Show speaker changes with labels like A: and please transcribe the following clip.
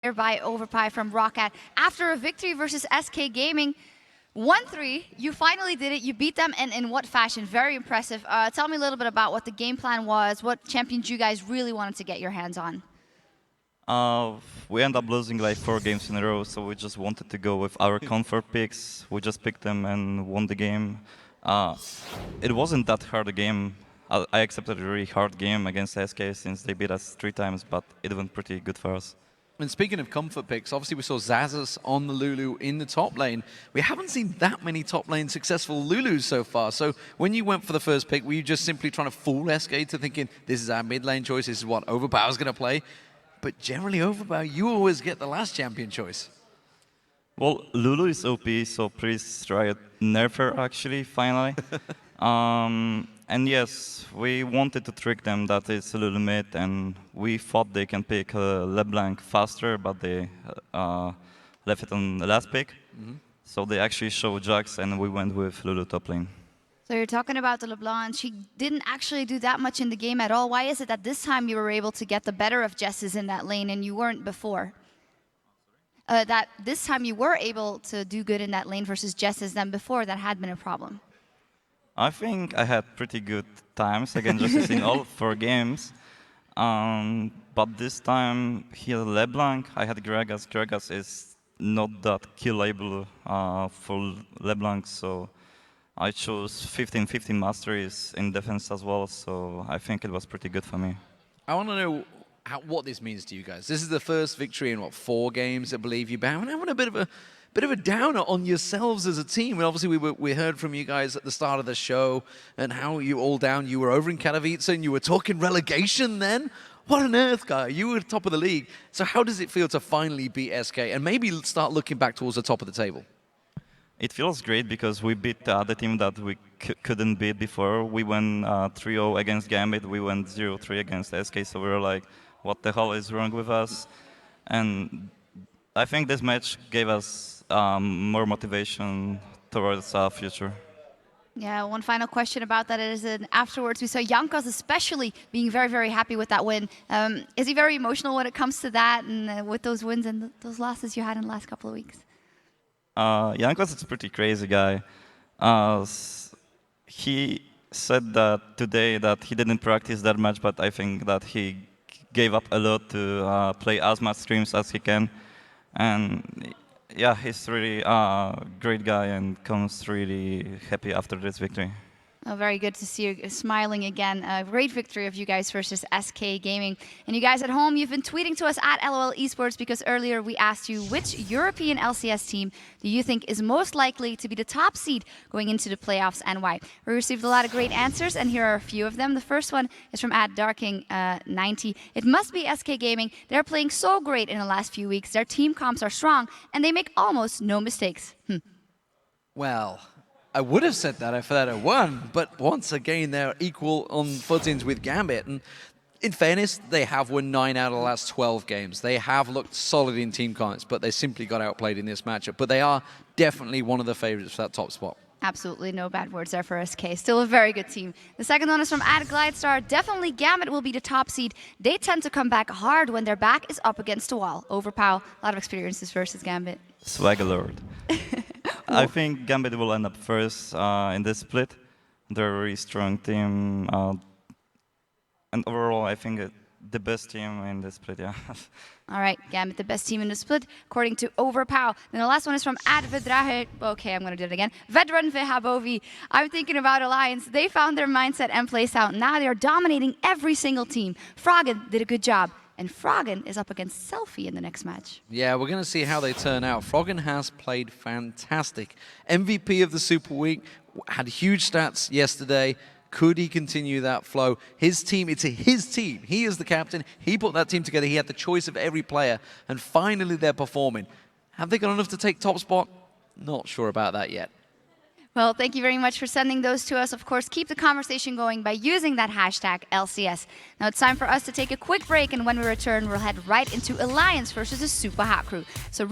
A: by Overpie from Roccat. After a victory versus SK Gaming, 1-3, you finally did it. You beat them, and in what fashion? Very impressive. Tell me a little bit about what the game plan was, what champions you guys really wanted to get your hands on.
B: We ended up losing like 4 games in a row, so we just wanted to go with our comfort picks. We just picked them and won the game. It wasn't that hard a game. I accepted a really hard game against SK since they beat us 3 times, but it went pretty good for us.
C: And speaking of comfort picks, obviously we saw Xaxus on the Lulu in the top lane. We haven't seen that many top lane successful Lulus so far. So when you went for the first pick, were you just simply trying to fool SK to thinking, this is our mid lane choice, this is what Overpower's going to play? But generally, Overpower, you always get the last champion choice.
B: Well, Lulu is OP, so please try to nerf her actually, finally. And yes, we wanted to trick them that it's a Lulu mid, and we thought they can pick LeBlanc faster, but they left it on the last pick. So they actually showed Jax, and we went with Lulu top lane.
A: So you're talking about the LeBlanc. She didn't actually do that much in the game at all. Why is it that this time you were able to get the better of Jesses in that lane and you weren't before? That this time you were able to do good in that lane versus Jesses than before. That had been a problem.
B: I think I had pretty good times against Justice in all 4 games. But this time, he had LeBlanc, I had Gragas. Gragas is not that killable for LeBlanc, so I chose 15-15 masteries in defense as well, so I think it was pretty good for me.
C: I want to know what this means to you guys. This is the first victory in, what, 4 games, I believe you've been having a bit of a downer on yourselves as a team. And obviously we heard from you guys at the start of the show and how you all down. You were over in Katowice and you were talking relegation then. What on earth, guy? You were top of the league. So how does it feel to finally beat SK and maybe start looking back towards the top of the table?
B: It feels great because we beat the team that we couldn't beat before. We went 3-0 against Gambit. We went 0-3 against SK. So we were like, what the hell is wrong with us? And I think this match gave us more motivation towards our future.
A: Yeah, one final question about that is afterwards we saw Jankos especially being very, very happy with that win. Is he very emotional when it comes to that and with those wins and those losses you had in the last couple of weeks?
B: Jankos is a pretty crazy guy. He said that today that he didn't practice that much, but I think that he gave up a lot to play as much streams as he can. And yeah, he's really a great guy and comes really happy after this victory.
A: Oh, very good to see you smiling again. A great victory of you guys versus SK Gaming. And you guys at home, you've been tweeting to us at LOL Esports because earlier we asked you which European LCS team do you think is most likely to be the top seed going into the playoffs and why? We received a lot of great answers and here are a few of them. The first one is from @Darking90. It must be SK Gaming. They're playing so great in the last few weeks. Their team comps are strong and they make almost no mistakes.
C: Well, I would have said that if that had won, but once again, they're equal on footings with Gambit. And in fairness, they have won 9 out of the last 12 games. They have looked solid in team comps, but they simply got outplayed in this matchup. But they are definitely one of the favorites for that top spot.
A: Absolutely no bad words there for SK. Still a very good team. The second one is from @GlideStar. Definitely Gambit will be the top seed. They tend to come back hard when their back is up against a wall. Overpower, a lot of experiences versus Gambit.
B: Swagger Lord. I think Gambit will end up first in this split. They're a really strong team. And overall, I think the best team in this split, yeah.
A: All right, Gambit, the best team in the split, according to Overpower. Then the last one is from @Vedrahe. Okay, I'm going to do it again. Vedran Vehabovi. I'm thinking about Alliance. They found their mindset and playstyle. Now they're dominating every single team. Froggen did a good job. And Froggen is up against Selfie in the next match.
C: Yeah, we're going to see how they turn out. Froggen has played fantastic. MVP of the Super Week, had huge stats yesterday. Could he continue that flow? His team, it's his team. He is the captain. He put that team together. He had the choice of every player. And finally, they're performing. Have they got enough to take top spot? Not sure about that yet.
A: Well, thank you very much for sending those to us. Of course, keep the conversation going by using that hashtag LCS. Now it's time for us to take a quick break, and when we return, we'll head right into Alliance versus the Super Hot Crew. So